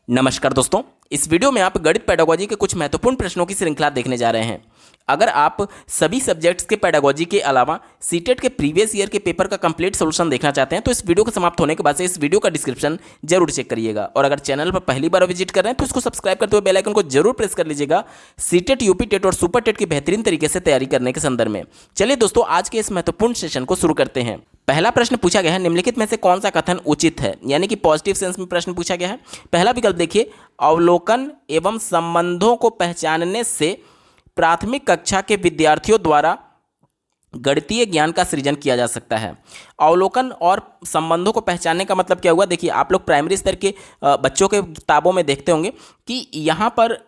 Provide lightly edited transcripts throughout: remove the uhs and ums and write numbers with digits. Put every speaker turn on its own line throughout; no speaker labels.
नमस्कार दोस्तों। इस वीडियो में आप गणित पेडागोजी के कुछ महत्वपूर्ण प्रश्नों की श्रृंखला देखने जा रहे हैं। अगर आप सभी सब्जेक्ट्स के पेडागोजी के अलावा सीटेट के प्रीवियस ईयर के पेपर का कंप्लीट सॉल्यूशन देखना चाहते हैं तो इस वीडियो के समाप्त होने के बाद से इस वीडियो का डिस्क्रिप्शन जरूर चेक करिएगा। और अगर चैनल पर पहली बार विजिट कर रहे हैं तो इसको सब्सक्राइब करते हुए बेल आइकन को जरूर प्रेस कर लीजिएगा सीटेट, यूपी टेट और सुपर टेट की बेहतरीन तरीके से तैयारी करने के संदर्भ में। चलिए दोस्तों, आज के इस महत्वपूर्ण सेशन को शुरू करते हैं। पहला प्रश्न पूछा गया है, निम्नलिखित में से कौन सा कथन उचित है, यानी कि पॉजिटिव सेंस में प्रश्न पूछा गया है। पहला विकल्प देखिए, अवलोकन एवं संबंधों को पहचानने से प्राथमिक कक्षा के विद्यार्थियों द्वारा गणितीय ज्ञान का सृजन किया जा सकता है। अवलोकन और संबंधों को पहचानने का मतलब क्या हुआ? देखिए, आप लोग प्राइमरी स्तर के बच्चों के किताबों में देखते होंगे कि यहाँ पर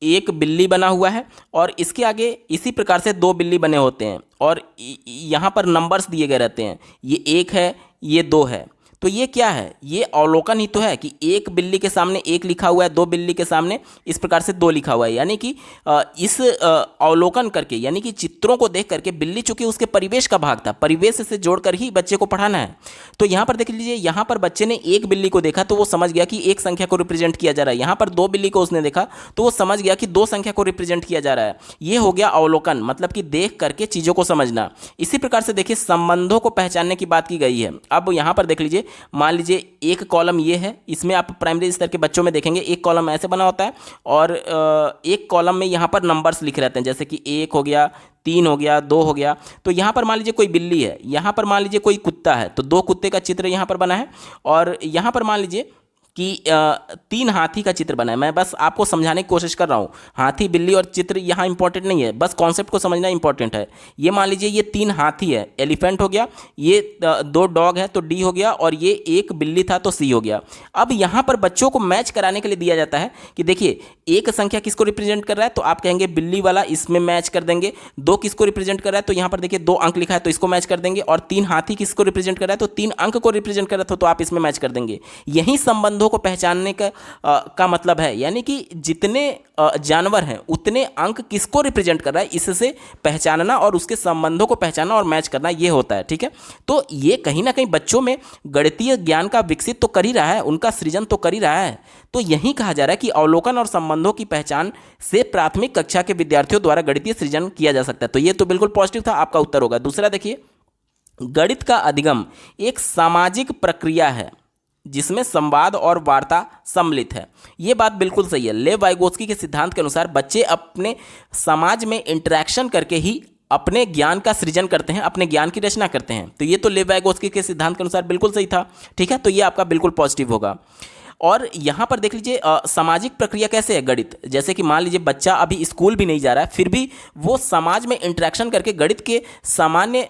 एक बिल्ली बना हुआ है और इसके आगे इसी प्रकार से दो बिल्ली बने होते हैं और यहाँ पर नंबर्स दिए गए रहते हैं। ये एक है, ये दो है। तो ये क्या है? ये अवलोकन ही तो है कि एक बिल्ली के सामने एक लिखा हुआ है, दो बिल्ली के सामने इस प्रकार से दो लिखा हुआ है। यानी कि इस अवलोकन करके, यानी कि चित्रों को देख करके, बिल्ली चूंकि उसके परिवेश का भाग था, परिवेश से जोड़कर ही बच्चे को पढ़ाना है। तो यहाँ पर देख लीजिए, यहाँ पर बच्चे ने एक बिल्ली को देखा तो वो समझ गया कि एक संख्या को रिप्रेजेंट किया जा रहा है। यहाँ पर दो बिल्ली को उसने देखा तो वो समझ गया कि दो संख्या को रिप्रेजेंट किया जा रहा है। ये हो गया अवलोकन, मतलब कि देख करके चीज़ों को समझना। इसी प्रकार से देखिए, संबंधों को पहचानने की बात की गई है। अब यहाँ पर देख लीजिए, मान लीजिए एक कॉलम ये है, इसमें आप प्राइमरी स्तर के बच्चों में देखेंगे एक कॉलम ऐसे बना होता है और एक कॉलम में यहाँ पर नंबर्स लिखे रहते हैं, जैसे कि एक हो गया, तीन हो गया, दो हो गया। तो यहाँ पर मान लीजिए कोई बिल्ली है, यहाँ पर मान लीजिए कोई कुत्ता है, तो दो कुत्ते का चित्र यहाँ पर बना है। और यहाँ पर मान लीजिए कि तीन हाथी का चित्र बना है। मैं बस आपको समझाने की कोशिश कर रहा हूँ। हाथी, बिल्ली और चित्र यहाँ इंपॉर्टेंट नहीं है, बस कॉन्सेप्ट को समझना इंपॉर्टेंट है। ये मान लीजिए ये तीन हाथी है, एलिफेंट हो गया, ये दो डॉग है तो डी हो गया, और ये एक बिल्ली था तो सी हो गया। अब यहाँ पर बच्चों को मैच कराने के लिए दिया जाता है कि देखिए, एक संख्या किसको रिप्रेजेंट कर रहा है तो आप कहेंगे बिल्ली वाला, इसमें मैच कर देंगे। दो किसको रिप्रेजेंट कर रहा है तो यहाँ पर देखिए दो अंक लिखा है तो इसको मैच कर देंगे। और तीन हाथी किसको रिप्रेजेंट कर रहा है तो तीन अंक को रिप्रेजेंट कर रहा था तो आप इसमें मैच कर देंगे। यही संबंधों को पहचानने का मतलब है, यानी कि जितने जानवर हैं उतने अंक किसको रिप्रेजेंट कर रहा है, इससे पहचानना और उसके संबंधों को पहचानना और मैच करना, ये होता है। ठीक है, तो ये कहीं ना कहीं बच्चों में गणितीय ज्ञान का विकसित तो कर ही रहा है, उनका सृजन तो कर ही रहा है। तो यही कहा जा रहा है कि अवलोकन और संबंधों की पहचान से प्राथमिक कक्षा के विद्यार्थियों द्वारा गणितीय सृजन किया जा सकता है। तो ये तो बिल्कुल पॉजिटिव था, आपका उत्तर होगा। दूसरा देखिए, गणित का अधिगम एक सामाजिक प्रक्रिया है जिसमें संवाद और वार्ता सम्मिलित है। ये बात बिल्कुल सही है। लेव वाइगोत्स्की के सिद्धांत के अनुसार बच्चे अपने समाज में इंटरेक्शन करके ही अपने ज्ञान का सृजन करते हैं, अपने ज्ञान की रचना करते हैं। तो ये तो लेव वाइगोत्स्की के सिद्धांत के अनुसार बिल्कुल सही था। ठीक है, तो ये आपका बिल्कुल पॉजिटिव होगा। और यहाँ पर देख लीजिए, सामाजिक प्रक्रिया कैसे है गणित, जैसे कि मान लीजिए बच्चा अभी स्कूल भी नहीं जा रहा है, फिर भी वो समाज में इंटरेक्शन करके गणित के सामान्य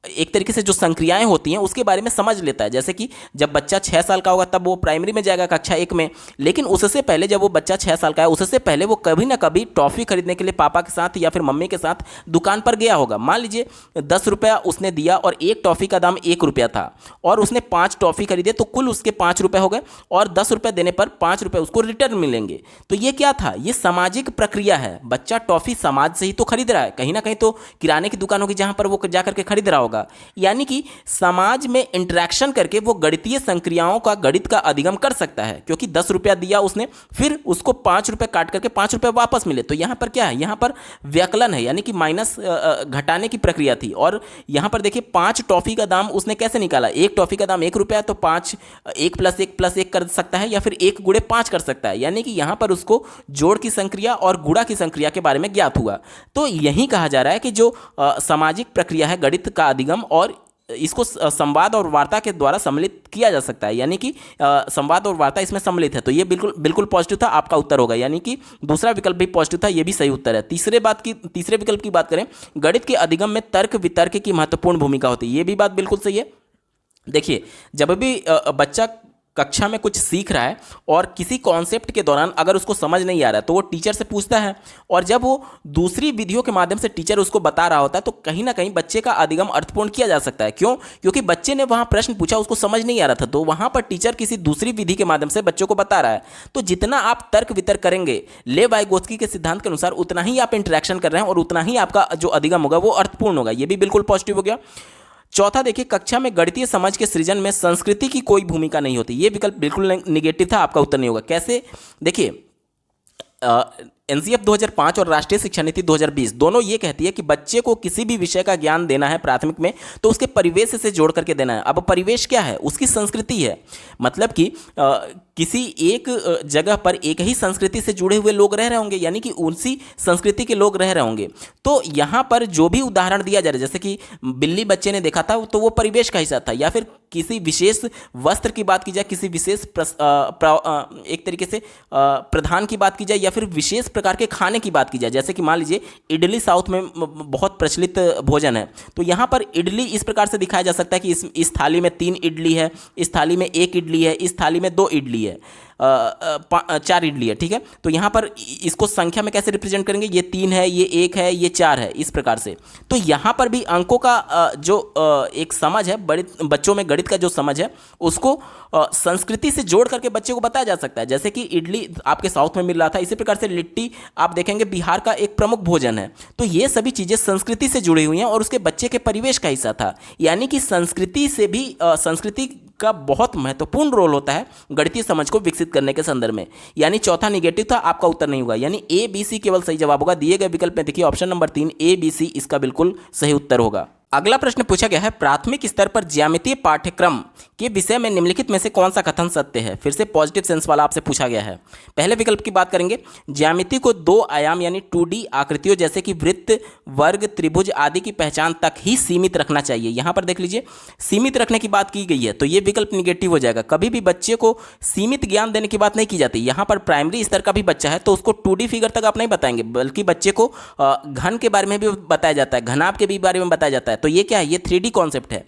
एक तरीके से जो संक्रियाएं होती हैं उसके बारे में समझ लेता है। जैसे कि जब बच्चा 6 साल का होगा तब वो प्राइमरी में जाएगा, कक्षा 1 में, लेकिन उससे पहले जब वो बच्चा 6 साल का है उससे पहले वो कभी ना कभी टॉफ़ी खरीदने के लिए पापा के साथ या फिर मम्मी के साथ दुकान पर गया होगा। मान लीजिए 10 रुपया उसने दिया और एक टॉफ़ी का दाम 1 रुपया था और उसने 5 टॉफ़ी खरीदे तो कुल उसके 5 रुपये हो गए और 10 रुपये देने पर 5 रुपये उसको रिटर्न मिलेंगे। तो ये क्या था? ये सामाजिक प्रक्रिया है। बच्चा टॉफ़ी समाज से ही तो खरीद रहा है, कहीं ना कहीं तो किराने की दुकान होगी जहाँ पर वो जाकर के खरीद रहा होगा। यानी कि समाज में इंटरेक्शन करके वो गणितीय संक्रियाओं का, गणित का अधिगम कर सकता है, क्योंकि 10 रुपया दिया उसने, फिर उसको 5 रुपये काट करके 5 रुपये वापस मिले। तो यहाँ पर क्या है? यहाँ पर व्यकलन है, यानी कि माइनस, घटाने की प्रक्रिया थी। और यहाँ पर देखिए 5 टॉफ़ी का दाम उसने कैसे निकाला? एक टॉफ़ी का दाम 1 रुपया तो 5 1 + 1 कर सकता है या फिर 1 × 5 कर सकता है। यानी कि यहाँ पर उसको जोड़ की संक्रिया और गुणा की संक्रिया के बारे में ज्ञात हुआ। तो यही कहा जा रहा है कि जो सामाजिक प्रक्रिया है गणित का अधिगम, और इसको संवाद और वार्ता के द्वारा सम्मिलित किया जा सकता है, यानी कि संवाद और वार्ता इसमें सम्मिलित है। तो ये बिल्कुल बिल्कुल पॉजिटिव था, आपका उत्तर होगा। यानी कि दूसरा विकल्प भी पॉजिटिव था, ये भी सही उत्तर है। तीसरे विकल्प की बात करें, गणित के अधिगम में तर्क वितर्क की महत्वपूर्ण भूमिका होती है। ये भी बात बिल्कुल सही है। देखिए, जब भी बच्चा कक्षा में कुछ सीख रहा है और किसी कॉन्सेप्ट के दौरान अगर उसको समझ नहीं आ रहा है तो वो टीचर से पूछता है, और जब वो दूसरी विधियों के माध्यम से टीचर उसको बता रहा होता है तो कहीं ना कहीं बच्चे का अधिगम अर्थपूर्ण किया जा सकता है। क्यों? क्योंकि बच्चे ने वहाँ प्रश्न पूछा, उसको समझ नहीं आ रहा था, तो वहाँ पर टीचर किसी दूसरी विधि के माध्यम से बच्चों को बता रहा है। तो जितना आप तर्क वितर्क करेंगे लेव वाइगोत्स्की के सिद्धांत के अनुसार, उतना ही आप इंटरेक्शन कर रहे हैं और उतना ही आपका जो अधिगम होगा वो अर्थपूर्ण होगा। ये भी बिल्कुल पॉजिटिव हो गया। चौथा देखिए, कक्षा में गणितीय समझ के सृजन में संस्कृति की कोई भूमिका नहीं होती। ये विकल्प बिल्कुल निगेटिव था, आपका उत्तर नहीं होगा। कैसे? देखिए, एनसीएफ 2005 और राष्ट्रीय शिक्षा नीति 2020 दोनों ये कहती है कि बच्चे को किसी भी विषय का ज्ञान देना है प्राथमिक में तो उसके परिवेश से जोड़ करके देना है। अब परिवेश क्या है? उसकी संस्कृति है। मतलब कि किसी एक जगह पर एक ही संस्कृति से जुड़े हुए लोग रह रहे होंगे, यानी कि उसी संस्कृति के लोग रह रहे होंगे। तो यहाँ पर जो भी उदाहरण दिया जा रहा है, जैसे कि बिल्ली बच्चे ने देखा था, तो वो परिवेश का हिस्सा था। या फिर किसी विशेष वस्त्र की बात की जाए, किसी विशेष एक तरीके से प्रधान की बात की जाए, या फिर विशेष प्रकार के खाने की बात की जाए, जैसे कि मान लीजिए इडली साउथ में बहुत प्रचलित भोजन है, तो यहाँ पर इडली इस प्रकार से दिखाया जा सकता है कि इस थाली में 3 इडली है, इस थाली में 1 इडली है, इस थाली में 2 इडली है, 4 इडली है। ठीक है, तो यहाँ पर इसको संख्या में कैसे रिप्रेजेंट करेंगे? ये 3 है, ये 1 है, ये 4 है, इस प्रकार से। तो यहाँ पर भी अंकों का जो एक समझ है, बड़े बच्चों में गणित का जो समझ है, उसको संस्कृति से जोड़ करके बच्चे को बताया जा सकता है। जैसे कि इडली आपके साउथ में मिल रहा था, इसी प्रकार से लिट्टी आप देखेंगे बिहार का एक प्रमुख भोजन है। तो ये सभी चीज़ें संस्कृति से जुड़ी हुई हैं और उसके बच्चे के परिवेश का हिस्सा था। यानी कि संस्कृति से भी संस्कृति का बहुत महत्वपूर्ण रोल होता है गणितीय समझ को विकसित करने के संदर्भ में। यानी चौथा निगेटिव था, आपका उत्तर नहीं होगा। यानी ए बी सी केवल सही जवाब होगा। दिए गए विकल्प में देखिए option number 3 A B C इसका बिल्कुल सही उत्तर होगा। अगला प्रश्न पूछा गया है, प्राथमिक स्तर पर ज्यामितीय पाठ्यक्रम के विषय में निम्नलिखित में से कौन सा कथन सत्य है? फिर से पॉजिटिव सेंस वाला आपसे पूछा गया है। पहले विकल्प की बात करेंगे, ज्यामिति को 2 आयाम यानी 2D आकृतियों जैसे कि वृत्त, वर्ग, त्रिभुज आदि की पहचान तक ही सीमित रखना चाहिए। यहाँ पर देख लीजिए, सीमित रखने की बात की गई है, तो ये विकल्प निगेटिव हो जाएगा। कभी भी बच्चे को सीमित ज्ञान देने की बात नहीं की जाती। यहाँ पर प्राइमरी स्तर का भी बच्चा है तो उसको 2D फिगर तक आप नहीं बताएंगे, बल्कि बच्चे को घन के बारे में भी बताया जाता है, घनाभ के भी बारे में बताया जाता है। तो ये क्या है? ये 3D कॉन्सेप्ट है।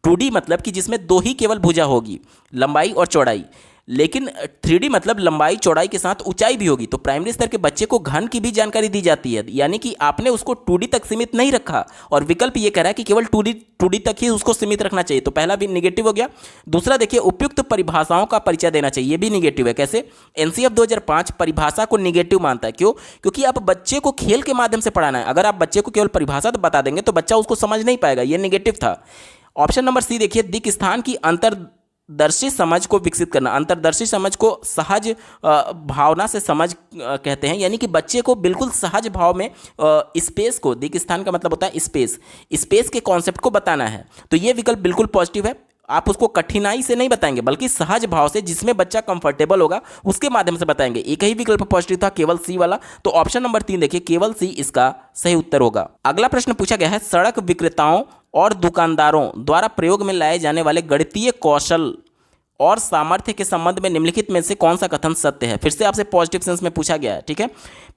2D मतलब कि जिसमें 2 ही केवल भुजा होगी, लंबाई और चौड़ाई। लेकिन 3D मतलब लंबाई चौड़ाई के साथ ऊंचाई भी होगी। तो प्राइमरी स्तर के बच्चे को घन की भी जानकारी दी जाती है। यानी कि आपने उसको 2D तक सीमित नहीं रखा, और विकल्प ये कह रहा है कि केवल 2D तक ही उसको सीमित रखना चाहिए। तो पहला भी निगेटिव हो गया। दूसरा देखिए, उपयुक्त परिभाषाओं का परिचय देना चाहिए, ये भी निगेटिव है। कैसे? एनसीएफ 2005 परिभाषा को निगेटिव मानता है। क्यों? क्योंकि आप बच्चे को खेल के माध्यम से पढ़ाना है। अगर आप बच्चे को केवल परिभाषा बता देंगे तो बच्चा उसको समझ नहीं पाएगा, ये निगेटिव था। ऑप्शन नंबर सी देखिए, दिक् स्थान की अंतर्दर्शी समझ को विकसित करना। अंतर्दर्शी समझ को सहज भावना से समझ कहते हैं। यानी कि बच्चे को बिल्कुल सहज भाव में स्पेस को, दिक् स्थान का मतलब होता है स्पेस के कॉन्सेप्ट को बताना है। तो ये विकल्प बिल्कुल पॉजिटिव है। आप उसको कठिनाई से नहीं बताएंगे, बल्कि सहज भाव से, जिसमें बच्चा कंफर्टेबल होगा उसके माध्यम से बताएंगे। एक ही विकल्प पॉजिटिव था, केवल सी वाला। तो ऑप्शन नंबर 3 देखिए, केवल सी इसका सही उत्तर होगा। अगला प्रश्न पूछा गया है, सड़क विक्रेताओं और दुकानदारों द्वारा प्रयोग में लाए जाने वाले गणितीय कौशल और सामर्थ्य के संबंध में निम्नलिखित में से कौन सा कथन सत्य है? फिर से आपसे पॉजिटिव सेंस में पूछा गया है। ठीक है,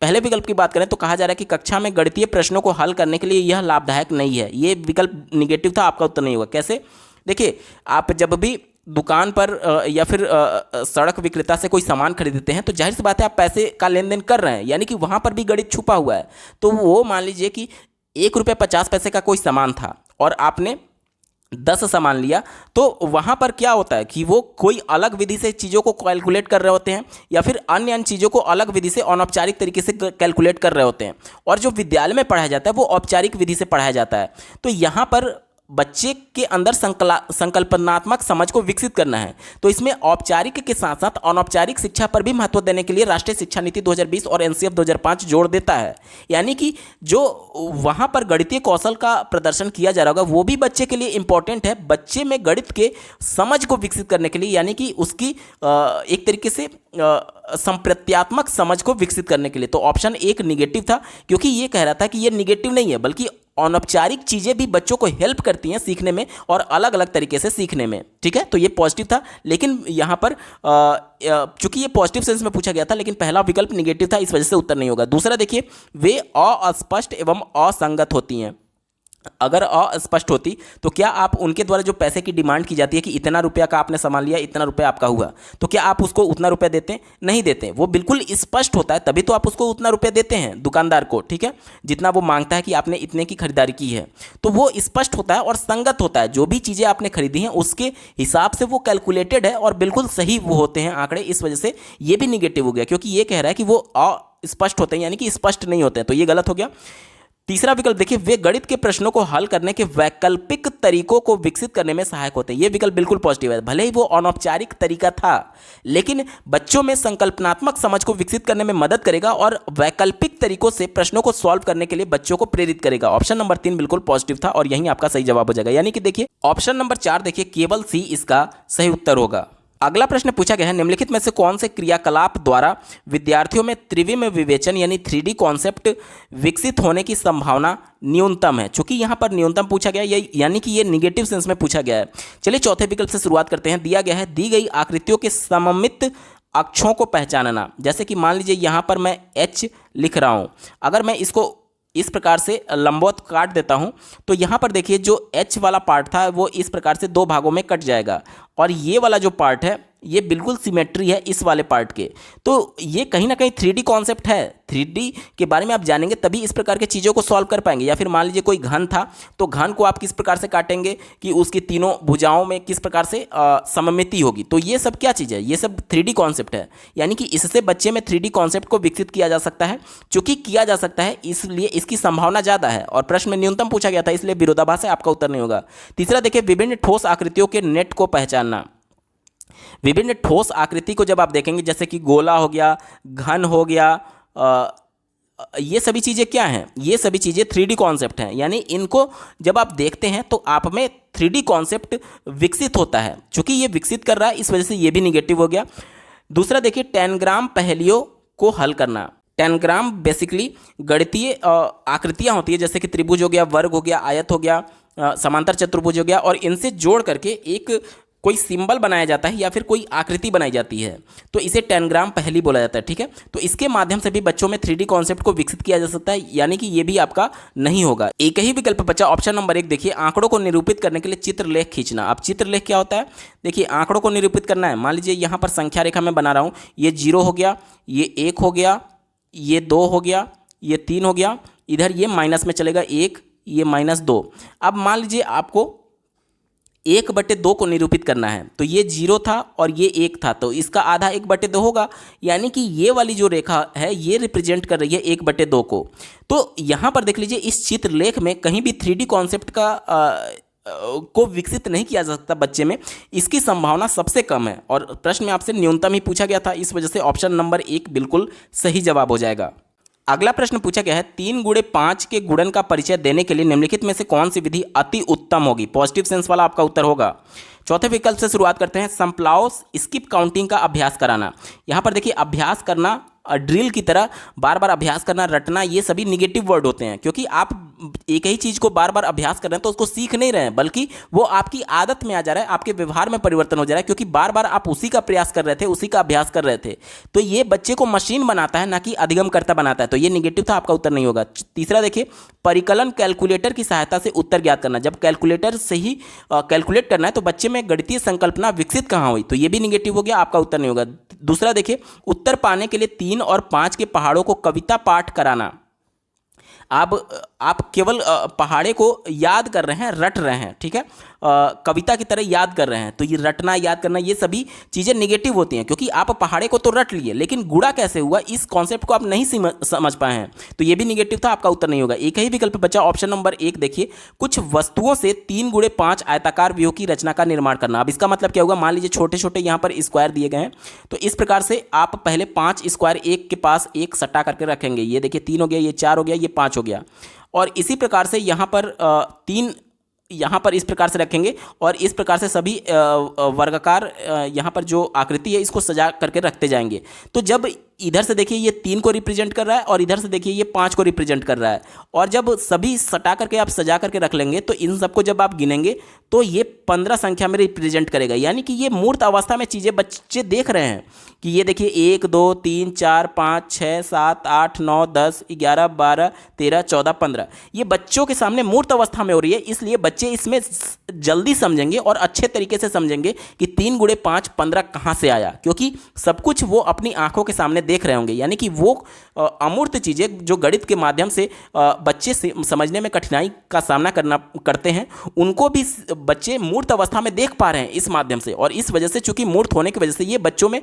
पहले विकल्प की बात करें तो कहा जा रहा है कि कक्षा में गणितीय प्रश्नों को हल करने के लिए यह लाभदायक नहीं है। ये विकल्प निगेटिव था, आपका उत्तर नहीं होगा। कैसे? देखिए, आप जब भी दुकान पर या फिर सड़क विक्रेता से कोई सामान खरीदते हैं तो जाहिर सी बात है आप पैसे का लेन देन कर रहे हैं, यानी कि वहाँ पर भी गणित छुपा हुआ है। तो वो मान लीजिए कि 1 रुपये 50 पैसे का कोई सामान था और आपने 10 सामान लिया, तो वहाँ पर क्या होता है कि वो कोई अलग विधि से चीज़ों को कैलकुलेट कर रहे होते हैं, या फिर अन्य चीज़ों को अलग विधि से अनौपचारिक तरीके से कैलकुलेट कर रहे होते हैं। और जो विद्यालय में पढ़ाया जाता है वो औपचारिक विधि से पढ़ाया जाता है। तो यहाँ पर बच्चे के अंदर संकल्पनात्मक समझ को विकसित करना है। तो इसमें औपचारिक के साथ साथ अनौपचारिक शिक्षा पर भी महत्व देने के लिए राष्ट्रीय शिक्षा नीति 2020 और एनसीएफ 2005 जोड़ देता है। यानी कि जो वहाँ पर गणितीय कौशल का प्रदर्शन किया जा रहा होगा वो भी बच्चे के लिए इंपॉर्टेंट है, बच्चे में गणित के समझ को विकसित करने के लिए, यानी कि उसकी एक तरीके से संप्रत्यात्मक समझ को विकसित करने के लिए। तो ऑप्शन 1 निगेटिव था, क्योंकि ये कह रहा था कि ये निगेटिव नहीं है, बल्कि अनौपचारिक चीज़ें भी बच्चों को हेल्प करती हैं सीखने में और अलग अलग तरीके से सीखने में। ठीक है, तो ये पॉजिटिव था। लेकिन यहाँ पर चूंकि ये पॉजिटिव सेंस में पूछा गया था, लेकिन पहला विकल्प निगेटिव था, इस वजह से उत्तर नहीं होगा। दूसरा देखिए, वे अस्पष्ट एवं असंगत होती हैं। अगर अस्पष्ट होती तो क्या आप उनके द्वारा जो पैसे की डिमांड की जाती है कि इतना रुपया का आपने सामान लिया, इतना रुपया आपका हुआ, तो क्या आप उसको उतना रुपया देते हैं? नहीं देते। वो बिल्कुल स्पष्ट होता है, तभी तो आप उसको उतना रुपया देते हैं दुकानदार को। ठीक है, जितना वो मांगता है कि आपने इतने की खरीदारी की है, तो वो स्पष्ट होता है और संगत होता है। जो भी चीज़ें आपने खरीदी हैं उसके हिसाब से वो कैलकुलेटेड है और बिल्कुल सही वो होते हैं आंकड़े। इस वजह से ये भी निगेटिव हो गया, क्योंकि ये कह रहा है कि वो अस्पष्ट होते हैं, यानी कि स्पष्ट नहीं होते हैं, तो ये गलत हो गया। तीसरा विकल्प देखिए, वे गणित के प्रश्नों को हल करने के वैकल्पिक तरीकों को विकसित करने में सहायक होते हैं। ये विकल्प बिल्कुल पॉजिटिव है। भले ही वो अनौपचारिक तरीका था, लेकिन बच्चों में संकल्पनात्मक समझ को विकसित करने में मदद करेगा और वैकल्पिक तरीकों से प्रश्नों को सॉल्व करने के लिए बच्चों को प्रेरित करेगा। ऑप्शन नंबर 3 बिल्कुल पॉजिटिव था और यही आपका सही जवाब हो जाएगा। यानी कि देखिए ऑप्शन नंबर 4 देखिए, केवल सी इसका सही उत्तर होगा। अगला प्रश्न पूछा गया है, निम्नलिखित में से कौन से क्रियाकलाप द्वारा विद्यार्थियों में त्रिविम विवेचन यानी 3D कॉन्सेप्ट विकसित होने की संभावना न्यूनतम है। चूंकि यहाँ पर न्यूनतम पूछा गया है, यानी कि ये निगेटिव सेंस में पूछा गया है। चलिए चौथे विकल्प से शुरुआत करते हैं। दिया गया है, दी गई आकृतियों के सममित अक्षों को पहचानना। जैसे कि मान लीजिए यहाँ पर मैं H लिख रहा हूँ, अगर मैं इसको इस प्रकार से लंबवत काट देता हूं तो यहां पर देखिए जो H वाला पार्ट था वो इस प्रकार से दो भागों में कट जाएगा और ये वाला जो पार्ट है ये बिल्कुल सिमेट्री है इस वाले पार्ट के। तो ये कहीं ना कहीं 3D कॉन्सेप्ट है। 3D के बारे में आप जानेंगे तभी इस प्रकार की चीज़ों को सॉल्व कर पाएंगे। या फिर मान लीजिए कोई घन था तो घन को आप किस प्रकार से काटेंगे कि उसकी तीनों भुजाओं में किस प्रकार से सममिति होगी। तो ये सब क्या चीज़ है, ये सब 3D कॉन्सेप्ट है। यानी कि इससे बच्चे में 3D कॉन्सेप्ट को विकसित किया जा सकता है। चूंकि किया जा सकता है इसलिए इसकी संभावना ज़्यादा है और प्रश्न में न्यूनतम पूछा गया था, इसलिए विरोधाभास है, आपका उत्तर नहीं होगा। तीसरा देखिए, विभिन्न ठोस आकृतियों के नेट को पहचानना। विभिन्न ठोस आकृति को जब आप देखेंगे, जैसे कि गोला हो गया, घन हो गया, ये सभी चीज़ें क्या हैं, ये सभी चीज़ें 3D कॉन्सेप्ट हैं। यानी इनको जब आप देखते हैं तो आप में 3D कॉन्सेप्ट विकसित होता है। चूंकि ये विकसित कर रहा है इस वजह से ये भी निगेटिव हो गया। दूसरा देखिए, टेनग्राम पहेलियों को हल करना। टेनग्राम बेसिकली गणितीय आकृतियाँ होती है, जैसे कि त्रिभुज हो गया, वर्ग हो गया, आयत हो गया, समांतर चतुर्भुज हो गया, और इनसे जोड़ करके एक कोई सिंबल बनाया जाता है या फिर कोई आकृति बनाई जाती है, तो इसे टेनग्राम पहेली बोला जाता है। ठीक है, तो इसके माध्यम से भी बच्चों में 3D कॉन्सेप्ट को विकसित किया जा सकता है। यानी कि ये भी आपका नहीं होगा। एक ही विकल्प बचा ऑप्शन नंबर 1 देखिए, आंकड़ों को निरूपित करने के लिए चित्रलेख खींचना। अब चित्रलेख क्या होता है, देखिए आंकड़ों को निरूपित करना है। मान लीजिए यहाँ पर संख्या रेखा मैं बना रहा हूँ, ये 0 हो गया, ये 1 हो गया, ये 2 हो गया, ये 3 हो गया, इधर ये माइनस में चलेगा 1, ये -2। अब मान लीजिए आपको 1/2 को निरूपित करना है, तो ये 0 था और ये 1 था, तो इसका आधा 1/2 होगा। यानी कि ये वाली जो रेखा है ये रिप्रेजेंट कर रही है 1/2 को। तो यहाँ पर देख लीजिए, इस चित्रलेख में कहीं भी 3D कॉन्सेप्ट को विकसित नहीं किया जा सकता बच्चे में, इसकी संभावना सबसे कम है। और प्रश्न में आपसे न्यूनतम ही पूछा गया था, इस वजह से ऑप्शन नंबर 1 बिल्कुल सही जवाब हो जाएगा। अगला प्रश्न पूछा गया है, 3 × 5 के गुणन का परिचय देने के लिए निम्नलिखित में से कौन सी विधि अति उत्तम होगी। पॉजिटिव सेंस वाला आपका उत्तर होगा। चौथे विकल्प से शुरुआत करते हैं, संप्लाउस स्किप काउंटिंग का अभ्यास कराना। यहाँ पर देखिए, अभ्यास करना ड्रिल की तरह बार बार अभ्यास करना, रटना, ये सभी निगेटिव वर्ड होते हैं, क्योंकि आप एक ही चीज़ को बार बार अभ्यास कर रहे हैं तो उसको सीख नहीं रहे हैं, बल्कि वो आपकी आदत में आ जा रहा है, आपके व्यवहार में परिवर्तन हो जा रहा है, क्योंकि बार बार आप उसी का प्रयास कर रहे थे, उसी का अभ्यास कर रहे थे। तो ये बच्चे को मशीन बनाता है, ना कि अधिगमकर्ता बनाता है। तो ये निगेटिव था, आपका उत्तर नहीं होगा। तीसरा देखिए, परिकलन कैलकुलेटर की सहायता से उत्तर ज्ञात करना। जब कैलकुलेटर से ही कैलकुलेट करना है तो बच्चे में गणितीय संकल्पना विकसित कहाँ हुई, तो ये भी निगेटिव हो गया, आपका उत्तर नहीं होगा। दूसरा देखिए, उत्तर पाने के लिए 3 और 5 के पहाड़ों को कविता पाठ कराना। आप केवल पहाड़े को याद कर रहे हैं, रट रहे हैं, ठीक है, कविता की तरह याद कर रहे हैं। तो ये रटना, याद करना, ये सभी चीज़ें निगेटिव होती हैं, क्योंकि आप पहाड़े को तो रट लिए, लेकिन गुणा कैसे हुआ इस कॉन्सेप्ट को आप नहीं समझ पाए हैं, तो ये भी निगेटिव था, आपका उत्तर नहीं होगा। एक ही विकल्प बचा ऑप्शन नंबर 1 देखिए, कुछ वस्तुओं से 3 × 5 आयताकार व्यूह की रचना का निर्माण करना। अब इसका मतलब क्या होगा, मान लीजिए छोटे छोटे यहाँ पर स्क्वायर दिए गए हैं, तो इस प्रकार से आप पहले 5 स्क्वायर एक के पास एक सट्टा करके रखेंगे। ये देखिए 3 हो गया, ये 4 हो गया, ये 5 हो गया, और इसी प्रकार से यहाँ पर 3 यहाँ पर इस प्रकार से रखेंगे, और इस प्रकार से सभी वर्गाकार यहाँ पर जो आकृति है इसको सजा करके रखते जाएंगे। तो जब इधर से देखिए ये 3 को रिप्रेजेंट कर रहा है और इधर से देखिए ये 5 को रिप्रेजेंट कर रहा है, और जब सभी सटा करके आप सजा करके रख लेंगे तो इन सबको जब आप गिनेंगे तो ये 15 संख्या में रिप्रेजेंट करेगा। यानी कि ये मूर्त अवस्था में चीज़ें बच्चे देख रहे हैं कि ये देखिए 1 2 3 4 5 6 7 8 9 10 11 12 13 14 15 ये बच्चों के सामने मूर्त अवस्था में हो रही है, इसलिए बच्चे इसमें जल्दी समझेंगे और अच्छे तरीके से समझेंगे कि 3 × 5 15 कहाँ से आया, क्योंकि सब कुछ वो अपनी आंखों के सामने देख रहे होंगे, यानी कि वो अमूर्त चीज़ें जो गणित के माध्यम से बच्चे से समझने में कठिनाई का सामना करते हैं, उनको भी बच्चे मूर्त अवस्था में देख पा रहे हैं इस माध्यम से। और इस वजह से, चूंकि मूर्त होने की वजह से, ये बच्चों में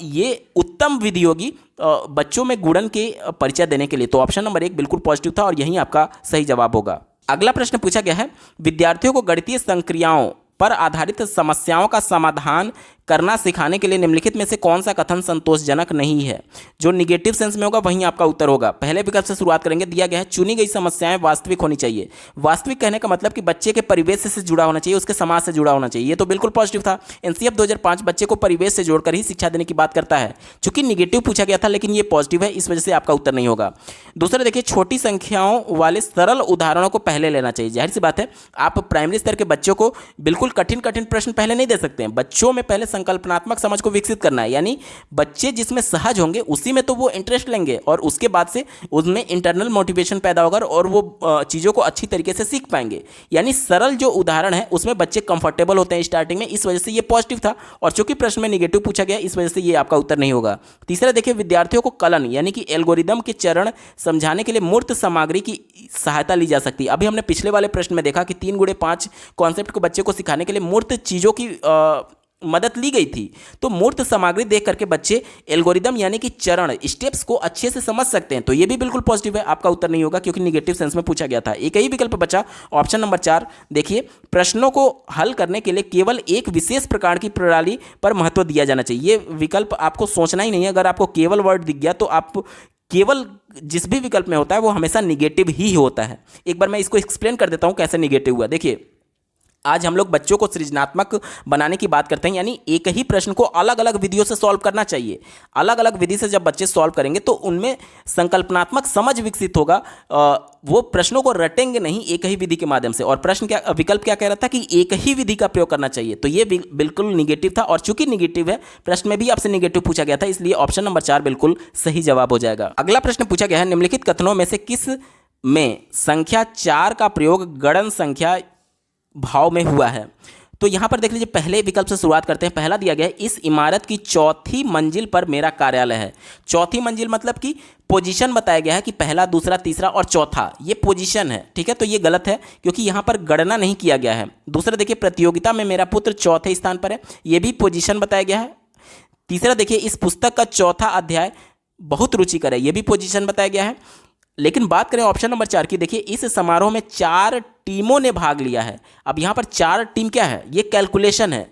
ये उत्तम विधि होगी बच्चों में गुणन के परिचय देने के लिए। तो ऑप्शन नंबर 1 बिल्कुल पॉजिटिव था और यही आपका सही जवाब होगा। अगला प्रश्न पूछा गया है, विद्यार्थियों को गणितीय संक्रियाओं पर आधारित समस्याओं का समाधान करना सिखाने के लिए निम्नलिखित में से कौन सा कथन संतोषजनक नहीं है। जो निगेटिव सेंस में होगा वहीं आपका उत्तर होगा। पहले विकल्प से शुरुआत करेंगे। दिया गया है, चुनी गई समस्याएं वास्तविक होनी चाहिए। वास्तविक कहने का मतलब कि बच्चे के परिवेश से जुड़ा होना चाहिए, उसके समाज से जुड़ा होना चाहिए। ये तो बिल्कुल पॉजिटिव था। एनसीएफ 2005 बच्चे को परिवेश से जोड़कर ही शिक्षा देने की बात करता है। चूंकि निगेटिव पूछा गया था लेकिन ये पॉजिटिव है, इस वजह से आपका उत्तर नहीं होगा। दूसरा देखिए, छोटी संख्याओं वाले सरल उदाहरणों को पहले लेना चाहिए। जाहिर सी बात है, आप प्राइमरी स्तर के बच्चों को बिल्कुल कठिन प्रश्न पहले नहीं दे सकते हैं। बच्चों में पहले संकल्पनात्मक समझ को विकसित करना है, यानी बच्चे जिसमें सहज होंगे उसी में तो वो इंटरेस्ट लेंगे और उसके बाद से उसमें इंटरनल मोटिवेशन पैदा होगा और वो चीज़ों को अच्छी तरीके से सीख पाएंगे। यानी सरल जो उदाहरण है उसमें बच्चे कंफर्टेबल होते हैं स्टार्टिंग में, इस वजह से ये पॉजिटिव था। और चूंकि प्रश्न में निगेटिव पूछा गया, इस वजह से ये आपका उत्तर नहीं होगा। तीसरा देखिए, विद्यार्थियों को कलन यानी कि एल्गोरिदम के चरण समझाने के लिए मूर्त सामग्री की सहायता ली जा सकती है। अभी हमने पिछले वाले प्रश्न में देखा कि 3x5 कॉन्सेप्ट को बच्चे को सिखाने के लिए मूर्त चीज़ों की मदद ली गई थी। तो मूर्त सामग्री देख करके बच्चे एल्गोरिदम यानी कि चरण स्टेप्स को अच्छे से समझ सकते हैं। तो ये भी बिल्कुल पॉजिटिव है, आपका उत्तर नहीं होगा क्योंकि निगेटिव सेंस में पूछा गया था। एक ही विकल्प बचा, ऑप्शन नंबर 4। देखिए, प्रश्नों को हल करने के लिए केवल एक विशेष प्रकार की प्रणाली पर महत्व दिया जाना चाहिए। ये विकल्प आपको सोचना ही नहीं है। अगर आपको केवल वर्ड दिख गया तो आप केवल जिस भी विकल्प में होता है वो हमेशा निगेटिव ही होता है। एक बार मैं इसको एक्सप्लेन कर देता हूं कैसे निगेटिव हुआ। देखिए, आज हम लोग बच्चों को सृजनात्मक बनाने की बात करते हैं, यानी एक ही प्रश्न को अलग अलग विधियों से सॉल्व करना चाहिए। अलग अलग विधि से जब बच्चे सॉल्व करेंगे तो उनमें संकल्पनात्मक समझ विकसित होगा। वो प्रश्नों को रटेंगे नहीं एक ही विधि के माध्यम से। और प्रश्न क्या, विकल्प क्या कह रहा था कि एक ही विधि का प्रयोग करना चाहिए। तो ये बिल्कुल निगेटिव था और चूंकि निगेटिव है, प्रश्न में भी आपसे निगेटिव पूछा गया था, इसलिए ऑप्शन नंबर 4 बिल्कुल सही जवाब हो जाएगा। अगला प्रश्न पूछा गया है, निम्नलिखित कथनों में से किस में संख्या 4 का प्रयोग गणन संख्या भाव में हुआ है। तो यहां पर देख लीजिए, पहले विकल्प से शुरुआत करते हैं। पहला दिया गया है, इस इमारत की 4थी मंजिल पर मेरा कार्यालय है। 4थी मंजिल मतलब कि पोजीशन बताया गया है कि पहला, दूसरा, तीसरा और चौथा, ये पोजीशन है। ठीक है, तो ये गलत है क्योंकि यहां पर गणना नहीं किया गया है। दूसरा देखिए, प्रतियोगिता में मेरा पुत्र 4थे स्थान पर है, ये भी पोजीशन बताया गया है। तीसरा देखिए, इस पुस्तक का 4था अध्याय बहुत रुचिकर है, ये भी पोजीशन बताया गया है। लेकिन बात करें ऑप्शन नंबर 4 की, देखिए, इस समारोह में 4 टीमों ने भाग लिया है। अब यहां पर 4 टीम क्या है, ये कैलकुलेशन है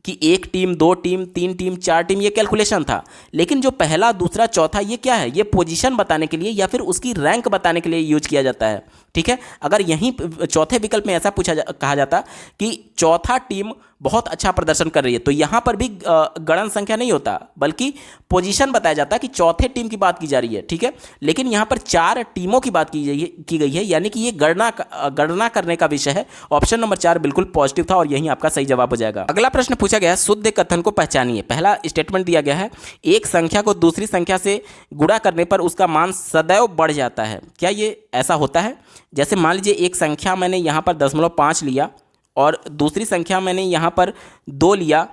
कि 1 टीम, 2 टीम, 3 टीम, 4 टीम, ये कैलकुलेशन था। लेकिन जो पहला, दूसरा, चौथा, ये क्या है, ये पोजीशन बताने के लिए या फिर उसकी रैंक बताने के लिए यूज किया जाता है। ठीक है, अगर यहीं चौथे विकल्प में ऐसा कहा जाता कि चौथा टीम बहुत अच्छा प्रदर्शन कर रही है, तो यहां पर भी गणन संख्या नहीं होता बल्कि पोजीशन बताया जाता कि चौथे टीम की बात की जा रही है। ठीक है, लेकिन यहां पर 4 टीमों की बात की गई है, यानी कि ये गणना करने का विषय है। ऑप्शन नंबर 4 बिल्कुल पॉजिटिव था और यही आपका सही जवाब हो जाएगा। अगला प्रश्न पूछा गया है, शुद्ध कथन को पहचानिए। पहला स्टेटमेंट दिया गया है, एक संख्या को दूसरी संख्या से गुणा करने पर उसका मान सदैव बढ़ जाता है। क्या ये ऐसा होता है? जैसे मान लीजिए, एक संख्या मैंने यहाँ पर 0.5 लिया और दूसरी संख्या मैंने यहाँ पर 2 लिया,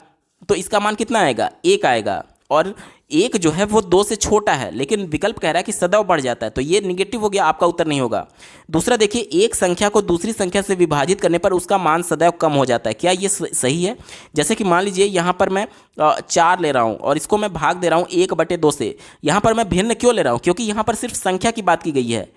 तो इसका मान कितना आएगा? 1 आएगा। और 1 जो है वो 2 से छोटा है, लेकिन विकल्प कह रहा है कि सदैव बढ़ जाता है, तो ये निगेटिव हो गया, आपका उत्तर नहीं होगा। दूसरा देखिए, एक संख्या को दूसरी संख्या से विभाजित करने पर उसका मान सदैव कम हो जाता है। क्या ये सही है? जैसे कि मान लीजिए, यहाँ पर मैं 4 ले रहा हूँ और इसको मैं भाग दे रहा हूँ 1/2 से। यहाँ पर मैं भिन्न क्यों ले रहा हूँ? क्योंकि यहाँ पर सिर्फ संख्या की बात की गई है,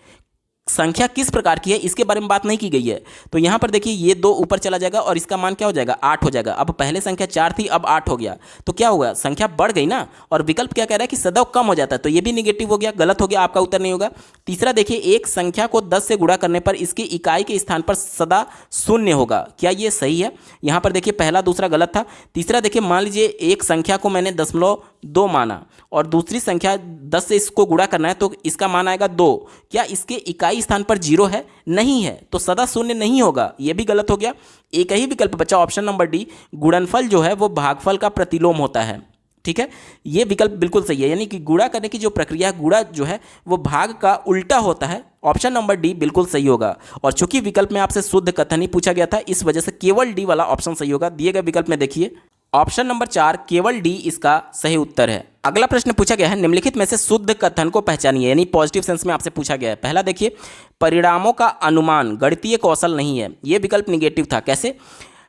संख्या किस प्रकार की है इसके बारे में बात नहीं की गई है। तो यहाँ पर देखिए, ये 2 ऊपर चला जाएगा और इसका मान क्या हो जाएगा? 8 हो जाएगा। अब पहले संख्या 4 थी, अब 8 हो गया, तो क्या होगा? संख्या बढ़ गई ना। और विकल्प क्या कह रहा है कि सदैव कम हो जाता है, तो ये भी निगेटिव हो गया, गलत हो गया, आपका उत्तर नहीं होगा। तीसरा देखिए, एक संख्या को 10 से गुणा करने पर इसकी इकाई के स्थान पर सदा 0 होगा। क्या ये सही है? यहाँ पर देखिए, पहला, दूसरा गलत था। तीसरा देखिए, मान लीजिए एक संख्या को मैंने 0.2 माना और दूसरी संख्या 10 से इसको गुणा करना है, तो इसका मान आएगा 2। क्या इसके इकाई स्थान पर 0 है? नहीं है, तो सदा 0 नहीं होगा, यह भी गलत हो गया। एक ही विकल्प बचा, ऑप्शन नंबर डी, गुणनफल जो है वो भागफल का प्रतिलोम होता है। ठीक है, ये विकल्प बिल्कुल सही है, यानी कि गुणा करने की जो प्रक्रिया, गुणा जो है वो भाग का उल्टा होता है। ऑप्शन नंबर डी बिल्कुल सही होगा। और चूंकि विकल्प में आपसे शुद्ध कथन ही पूछा गया था, इस वजह से केवल डी वाला ऑप्शन सही होगा। दिए गए विकल्प में देखिए, ऑप्शन नंबर 4 केवल डी इसका सही उत्तर है। अगला प्रश्न पूछा गया है, निम्नलिखित में से शुद्ध कथन को पहचानिए, यानी पॉजिटिव सेंस में आपसे पूछा गया है। पहला देखिए, परिणामों का अनुमान गणितीय कौशल नहीं है, ये विकल्प निगेटिव था। कैसे?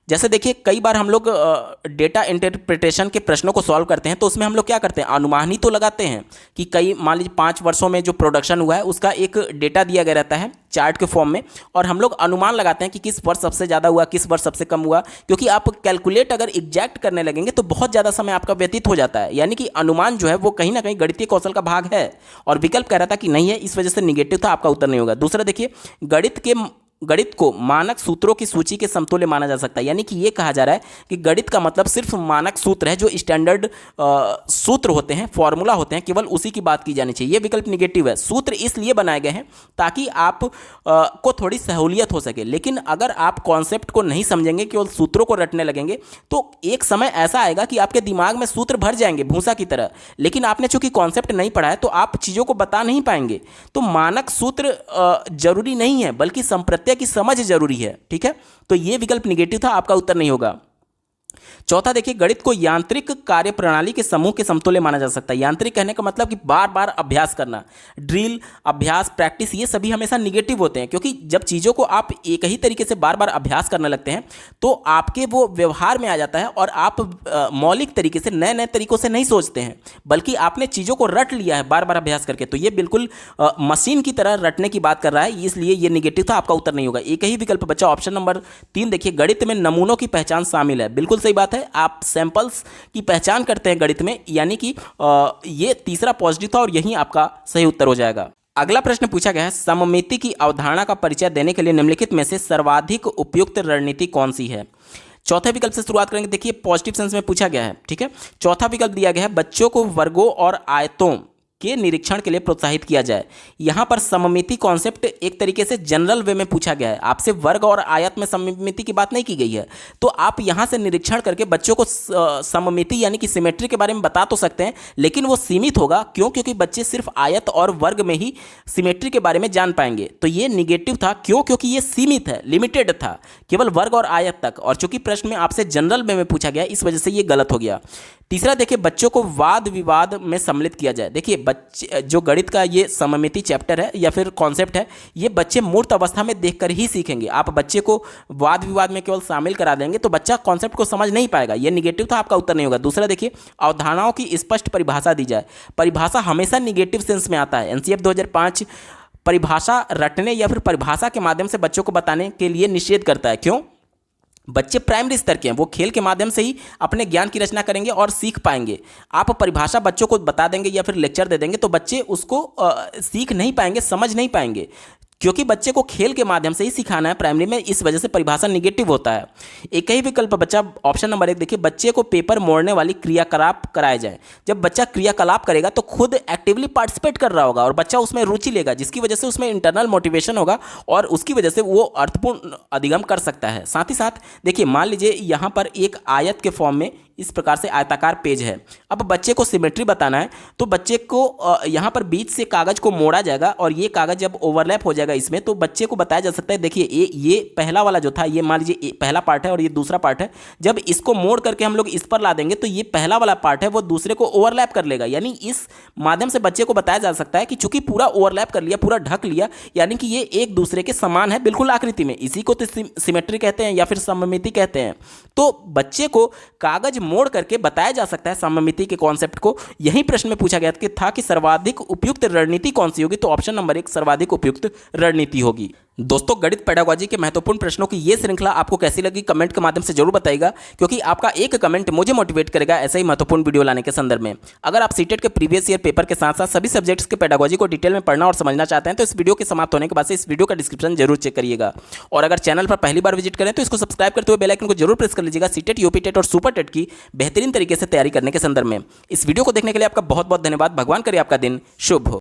जैसे देखिए, कई बार हम लोग डेटा इंटरप्रिटेशन के प्रश्नों को सॉल्व करते हैं तो उसमें हम लोग क्या करते हैं, अनुमान ही तो लगाते हैं कि कई, मान लीजिए 5 वर्षों में जो प्रोडक्शन हुआ है उसका एक डेटा दिया गया रहता है चार्ट के फॉर्म में, और हम लोग अनुमान लगाते हैं कि किस वर्ष सबसे ज़्यादा हुआ, किस वर्ष सबसे कम हुआ, क्योंकि आप कैलकुलेट अगर एग्जैक्ट करने लगेंगे तो बहुत ज़्यादा समय आपका व्यतीत हो जाता है। यानी कि अनुमान जो है वो कहीं ना कहीं गणितीय कौशल का भाग है, और विकल्प कह रहा था कि नहीं है, इस वजह से निगेटिव था, आपका उत्तर नहीं होगा। दूसरा देखिए, गणित को मानक सूत्रों की सूची के समतुल्य माना जा सकता है, यानी कि ये कहा जा रहा है कि गणित का मतलब सिर्फ मानक सूत्र है, जो स्टैंडर्ड सूत्र होते हैं, फॉर्मूला होते हैं, केवल उसी की बात की जानी चाहिए। ये विकल्प निगेटिव है। सूत्र इसलिए बनाए गए हैं ताकि आप को थोड़ी सहूलियत हो सके, लेकिन अगर आप कॉन्सेप्ट को नहीं समझेंगे, केवल सूत्रों को रटने लगेंगे, तो एक समय ऐसा आएगा कि आपके दिमाग में सूत्र भर जाएंगे भूसा की तरह, लेकिन आपने चूंकि कॉन्सेप्ट नहीं पढ़ा है तो आप चीज़ों को बता नहीं पाएंगे। तो मानक सूत्र जरूरी नहीं है, बल्कि संप्रत्यय की समझ जरूरी है। ठीक है, तो यह विकल्प निगेटिव था, आपका उत्तर नहीं होगा। चौथा देखिए, गणित को यांत्रिक कार्यप्रणाली के समूह के समतुल्य माना जा सकता है। यांत्रिक कहने का मतलब कि बार बार अभ्यास करना, ड्रिल, अभ्यास, प्रैक्टिस, ये सभी हमेशा निगेटिव होते हैं, क्योंकि जब चीज़ों को आप एक ही तरीके से बार बार अभ्यास करने लगते हैं तो आपके वो व्यवहार में आ जाता है, और आप मौलिक तरीके से, नए नए तरीकों से नहीं सोचते हैं, बल्कि आपने चीज़ों को रट लिया है बार बार अभ्यास करके। तो ये बिल्कुल मशीन की तरह रटने की बात कर रहा है, इसलिए ये निगेटिव था, आपका उत्तर नहीं होगा। एक ही विकल्प बचा, ऑप्शन नंबर 3 देखिए, गणित में नमूनों की पहचान शामिल है। बिल्कुल सही बात है, आप सैंपल्स की पहचान करते हैं गणित में, यानी कि ये तीसरा पॉजिटिव था और यही आपका सही उत्तर हो जाएगा। अगला प्रश्न पूछा गया है, सममिति की अवधारणा का परिचय देने के लिए निम्नलिखित में से सर्वाधिक उपयुक्त रणनीति कौन सी है? चौथे विकल्प से शुरुआत करेंगे। देखिए, पॉजिटिव सेंस में पूछा गया है। ठीक है, चौथा विकल्प दिया गया है, बच्चों को वर्गों और आयतों के निरीक्षण के लिए प्रोत्साहित किया जाए। यहाँ पर सममिति कॉन्सेप्ट एक तरीके से जनरल वे में पूछा गया है, आपसे वर्ग और आयत में सममिति की बात नहीं की गई है। तो आप यहाँ से निरीक्षण करके बच्चों को सममिति यानी कि सिमेट्री के बारे में बता तो सकते हैं, लेकिन वो सीमित होगा। क्यों? क्योंकि बच्चे सिर्फ आयत और वर्ग में ही सिमेट्री के बारे में जान पाएंगे। तो ये निगेटिव था। क्यों? क्योंकि ये सीमित है, लिमिटेड था, केवल वर्ग और आयत तक, और चूंकि प्रश्न में आपसे जनरल वे में पूछा गया, इस वजह से ये गलत हो गया। तीसरा देखिए, बच्चों को वाद विवाद में सम्मिलित किया जाए। देखिए, बच्चे जो गणित का ये सममिति चैप्टर है या फिर कॉन्सेप्ट है, ये बच्चे मूर्त अवस्था में देखकर ही सीखेंगे। आप बच्चे को वाद विवाद में केवल शामिल करा देंगे तो बच्चा कॉन्सेप्ट को समझ नहीं पाएगा। ये निगेटिव था, आपका उत्तर नहीं होगा। दूसरा देखिए, अवधारणाओं की स्पष्ट परिभाषा दी जाए। परिभाषा हमेशा निगेटिव सेंस में आता है। एनसीएफ 2005 परिभाषा रटने या फिर परिभाषा के माध्यम से बच्चों को बताने के लिए निषेध करता है। क्यों? बच्चे प्राइमरी स्तर के हैं, वो खेल के माध्यम से ही अपने ज्ञान की रचना करेंगे और सीख पाएंगे। आप परिभाषा बच्चों को बता देंगे या फिर लेक्चर दे देंगे तो बच्चे उसको सीख नहीं पाएंगे, समझ नहीं पाएंगे, क्योंकि बच्चे को खेल के माध्यम से ही सिखाना है प्राइमरी में, इस वजह से परिभाषा निगेटिव होता है। एक ही विकल्प बच्चा, ऑप्शन नंबर 1 देखिए, बच्चे को पेपर मोड़ने वाली क्रियाकलाप कराए जाए। जब बच्चा क्रियाकलाप करेगा तो खुद एक्टिवली पार्टिसिपेट कर रहा होगा और बच्चा उसमें रुचि लेगा, जिसकी वजह से उसमें इंटरनल मोटिवेशन होगा और उसकी वजह से वो अर्थपूर्ण अधिगम कर सकता है। साथ ही साथ देखिए, मान लीजिए यहाँ पर एक आयत के फॉर्म में इस प्रकार से आयताकार पेज है। अब बच्चे को सिमेट्री बताना है तो बच्चे को यहाँ पर बीच से कागज़ को मोड़ा जाएगा और ये कागज़ जब ओवरलैप हो जाएगा इसमें, तो बच्चे को बताया जा सकता है, देखिए ये पहला वाला जो था, ये मान लीजिए पहला पार्ट है और ये दूसरा पार्ट है। जब इसको मोड़ करके हम लोग इस पर ला देंगे तो ये पहला वाला पार्ट है वो दूसरे को ओवरलैप कर लेगा। यानी इस माध्यम से बच्चे को बताया जा सकता है कि चूंकि पूरा ओवरलैप कर लिया, पूरा ढक लिया, यानी कि ये एक दूसरे के समान है बिल्कुल आकृति में। इसी को तो सिमेट्री कहते हैं या फिर सममिति कहते हैं। तो बच्चे को कागज मोड़ करके बताया जा सकता है सममिति के कॉन्सेप्ट को। यही प्रश्न में पूछा गया था कि सर्वाधिक उपयुक्त रणनीति कौन सी होगी, तो ऑप्शन नंबर 1 सर्वाधिक उपयुक्त रणनीति होगी। दोस्तों, गणित पेडागोजी के महत्वपूर्ण प्रश्नों की ये श्रृंखला आपको कैसी लगी कमेंट के माध्यम से जरूर बताइएगा, क्योंकि आपका एक कमेंट मुझे मोटिवेट करेगा ऐसे ही महत्वपूर्ण वीडियो लाने के संदर्भ में। अगर आप सीटेट के प्रीवियस ईयर पेपर के साथ साथ सभी सब्जेक्ट्स के पेडागोजी को डिटेल में पढ़ना और समझना चाहते हैं तो इस वीडियो के समाप्त होने के बाद से इस वीडियो का डिस्क्रिप्शन जरूर चेक करिएगा। और अगर चैनल पर पहली बार विजिट करें तो इसको सब्सक्राइब करते हुए बेल आइकन को जरूर प्रेस कर लीजिएगा सीटेट, यूपी टेट और सुपर टेट की बेहतरीन तरीके से तैयारी करने के संदर्भ में। इस वीडियो को देखने के लिए आपका बहुत बहुत धन्यवाद। भगवान करे आपका दिन शुभ हो।